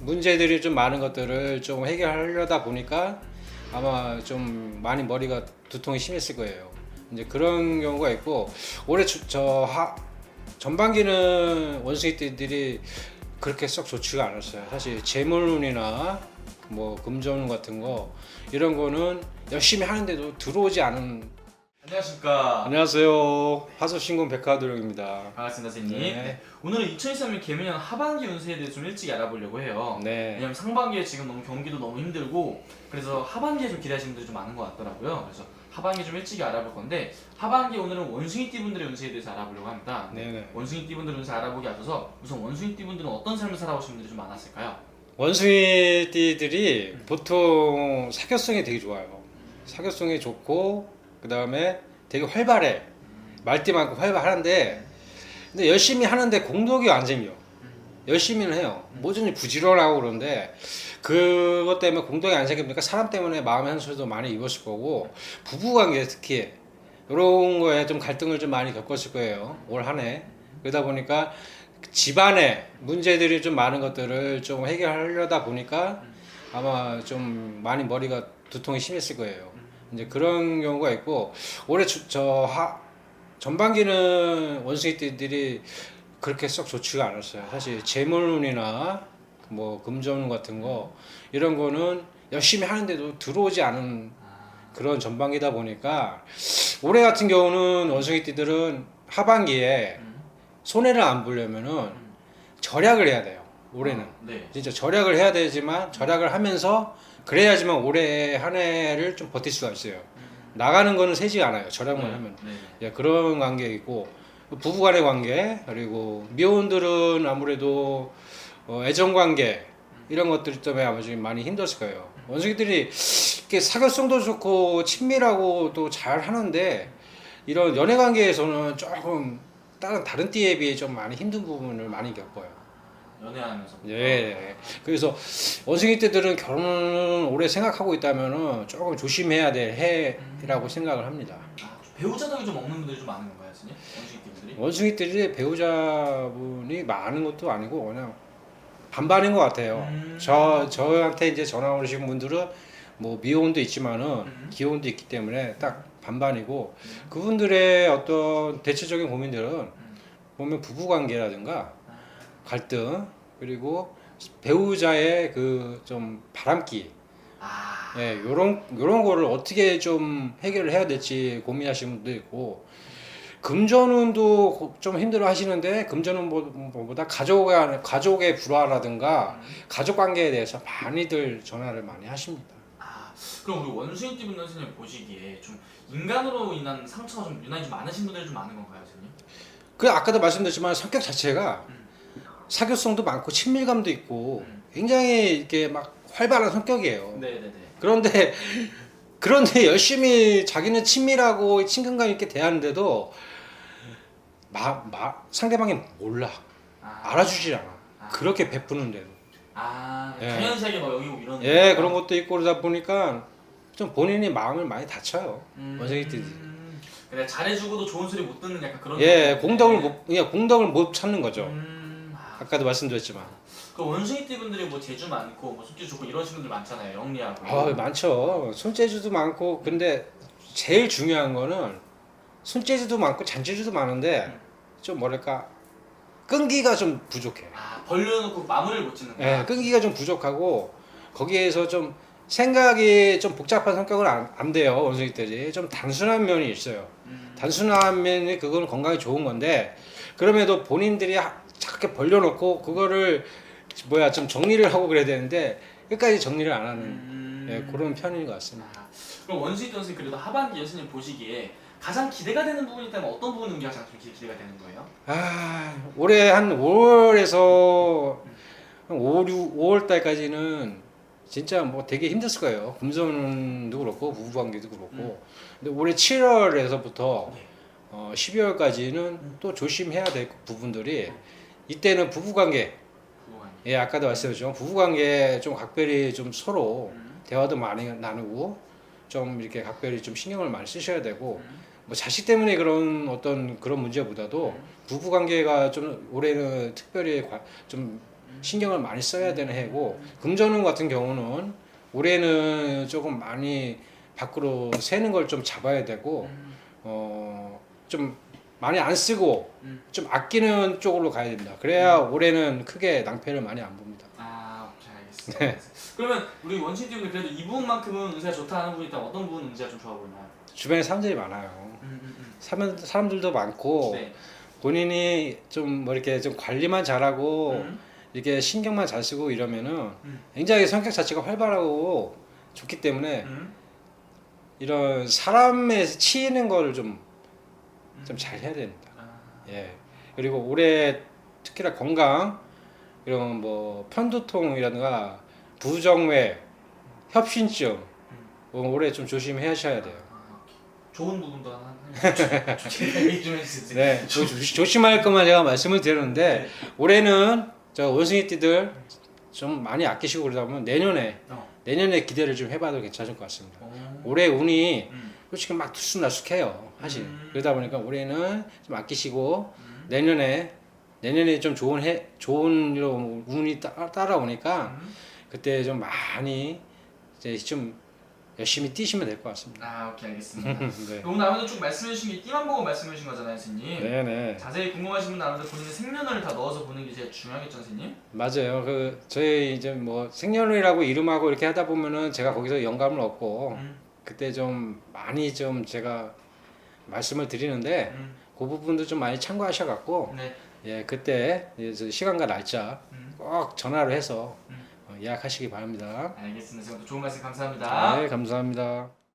문제들이 좀 많은 것들을 좀 해결하려다 보니까 아마 좀 많이 머리가 두통이 심했을 거예요. 이제 그런 경우가 있고 올해 전반기는 원숭이들이 그렇게 썩 좋지가 않았어요. 사실 재물운이나 뭐 금전운 같은 거 이런 거는 열심히 하는데도 들어오지 않은. 안녕하십니까. 안녕하세요. 화수신공 백화도령입니다. 반갑습니다, 선생님. 네. 네. 오늘은 2023년 개묘년 하반기 운세에 대해서 좀 일찍 알아보려고 해요. 네. 왜냐면 상반기에 지금 너무 경기도 너무 힘들고 그래서 하반기에 좀 기대하시는 분들이 좀 많은 것 같더라고요. 그래서 하반기 좀 일찍 알아볼 건데 하반기 오늘은 원숭이띠 분들의 운세에 대해서 알아보려고 합니다. 네네. 원숭이띠 분들의 운세 알아보기 앞서서 우선 원숭이띠 분들은 어떤 삶을 살아오신 분들이 좀 많았을까요? 원숭이띠들이 보통 사교성이 되게 좋아요. 사교성이 좋고 그 다음에 되게 활발해. 말띠 많고 활발한데 근데 열심히 하는데 공덕이 안 생겨. 열심히는 해요. 뭐든지 부지런하고 그런데 그것 때문에 공덕이 안 생기니까 사람 때문에 마음의 한수도 많이 입었을 거고 부부관계 특히 이런 거에 좀 갈등을 좀 많이 겪었을 거예요. 올 한 해. 그러다 보니까 집안에 문제들이 좀 많은 것들을 좀 해결하려다 보니까 아마 좀 많이 머리가 두통이 심했을 거예요. 이제 그런 경우가 있고 올해 전반기는 원숭이들이 그렇게 썩 좋지가 않았어요. 사실 재물운이나 뭐 금전운 같은 거 이런 거는 열심히 하는데도 들어오지 않은 그런 전반기다 보니까 올해 같은 경우는 원숭이띠들은 하반기에 손해를 안 보려면은 절약을 해야 돼요. 올해는 네. 진짜 절약을 해야 되지만 절약을 하면서 그래야지만 올해 한 해를 좀 버틸 수가 있어요. 나가는 거는 세지 않아요. 절약만 하면. 예, 그런 관계 있고 부부간의 관계 그리고 미혼들은 아무래도 애정 관계 이런 것들 때문에 아마 좀 많이 힘들었을 거예요. 원숭이들이 이렇게 사교성도 좋고 친밀하고 또 잘 하는데 이런 연애 관계에서는 조금 다른 띠에 비해 좀 많이 힘든 부분을 많이 겪어요. 연애하면서. 예. 그래서 원숭이 띠들은 결혼을 오래 생각하고 있다면은 조금 조심해야 될 해라고 생각을 합니다. 배우자 덕이 좀 없는 분들이 좀 많은 건가요, 선생님? 원숭이띠 분들이? 원숭이들이 배우자분이 많은 것도 아니고 그냥 반반인 것 같아요. 저한테 이제 전화 오신 분들은 뭐 미혼도 있지만은 기혼도 있기 때문에 딱 반반이고 그분들의 어떤 대체적인 고민들은 보면 부부관계라든가 갈등 그리고 배우자의 그 좀 바람기 예, 요런 거를 어떻게 좀 해결을 해야 될지 고민하시는 분도 있고 금전운도 좀 힘들어 하시는데 금전운보다 가족의 불화라든가 가족 관계에 대해서 많이들 전화를 많이 하십니다. 그럼 우리 원숭이띠 분들 선생님 보시기에 좀 인간으로 인한 상처가 좀 유난히 좀 많으신 분들이 좀 많은 건가요, 선생님? 그 아까도 말씀드렸지만 성격 자체가 사교성도 많고 친밀감도 있고 굉장히 이렇게 막 활발한 성격이에요. 네네네. 그런데 열심히 자기는 친밀하고 친근감 있게 대하는데도 상대방이 몰라. 알아주질 않아. 그렇게 베푸는데도. 예. 당연시하게 막 여기고 이러는. 예, 그런 것도 있고 그러다 보니까 좀 본인이 마음을 많이 다쳐요. 원숭이들이. 그래 잘해주고도 좋은 소리 못 듣는 약간 그런. 예, 공덕을 못 찾는 거죠. 아까도 말씀드렸지만. 그 원숭이띠 분들이 뭐 재주 많고 뭐 손재주 좋고 이러신 분들 많잖아요. 영리하고. 많죠. 손재주도 많고 근데 제일 중요한 거는 손재주도 많고 잔재주도 많은데 좀 뭐랄까 끈기가 좀 부족해. 벌려놓고 마무리를 못 짓는 거야. 예, 끈기가 좀 부족하고 거기에서 좀 생각이 좀 복잡한 성격은 안 돼요. 원숭이들이 좀 단순한 면이 있어요. 단순한 면이 그건 건강에 좋은 건데 그럼에도 본인들이 작게 벌려놓고 그거를 좀 정리를 하고 그래야 되는데 끝까지 정리를 안 하는 예, 그런 편인 것 같습니다. 그럼 원숭이띠 선생님 그래도 하반기 선생님 보시기에 가장 기대가 되는 부분이 있다면 어떤 부분이 가장 좀 기대가 되는 거예요? 올해 한 5월에서 5월 달까지는 진짜 뭐 되게 힘들었을 거예요. 금전도 그렇고 부부관계도 그렇고. 근데 올해 7월에서부터 12월까지는 또 조심해야 될 부분들이 이때는 부부관계. 예, 아까도 말씀드렸죠. 부부관계 좀 각별히 좀 서로 대화도 많이 나누고 좀 이렇게 각별히 좀 신경을 많이 쓰셔야 되고 뭐 자식 때문에 그런 어떤 그런 문제보다도 부부관계가 좀 올해는 특별히 좀 신경을 많이 써야 되는 해고, 금전운 같은 경우는 올해는 조금 많이 밖으로 새는 걸 좀 잡아야 되고 좀 많이 안 쓰고 좀 아끼는 쪽으로 가야 됩니다. 그래야 올해는 크게 낭패를 많이 안 봅니다. 아, 오케이, 알겠습니다. 그러면 우리 원신 띠분들 그래도 이 부분만큼은 운세가 좋다 하는 분이 있다면 어떤 부분 운세가 좀 좋아 보이나요? 주변에 사람들이 많아요. 사람들도 많고 네. 본인이 좀 뭐 이렇게 좀 관리만 잘하고 이렇게 신경만 잘 쓰고 이러면은 굉장히 성격 자체가 활발하고 좋기 때문에 이런 사람에 치이는 거를 좀 잘 해야 됩니다. 예. 그리고 올해 특히나 건강 이런 뭐 편두통이라든가 부정외, 협신증 올해 좀 조심하셔야 돼요. 좋은 부분도 하나 얘기 좀 해주세요. 네, 조심할 것만 제가 말씀을 드렸는데 올해는 저 원숭이띠들 좀 많이 아끼시고 그러다 보면 내년에 기대를 좀 해봐도 괜찮을 것 같습니다. 올해 운이 솔직히 막 들쑥날쑥해요, 사실. 그러다 보니까 올해는 좀 아끼시고 내년에 좀 좋은 이런 운이 따라오니까 그때 좀 많이 이제 좀 열심히 뛰시면 될 것 같습니다. 아, 오케이, 알겠습니다. 네. 오늘 아무래도 쭉 말씀해주신 게 띠만 보고 말씀해주신 거잖아요, 선생님. 네네. 자세히 궁금하신 분은 아무래도 본인의 생년월을 다 넣어서 보는 게 제일 중요하겠죠, 선생님? 맞아요. 그 저희 이제 뭐 생년월이라고 이름하고 이렇게 하다 보면은 제가 거기서 영감을 얻고 그때 좀 많이 좀 제가 말씀을 드리는데 그 부분도 좀 많이 참고하셔갖고 네. 예 그때 이제 시간과 날짜 꼭 전화로 해서 예약하시기 바랍니다. 알겠습니다. 지금부터 좋은 말씀 감사합니다. 네 감사합니다.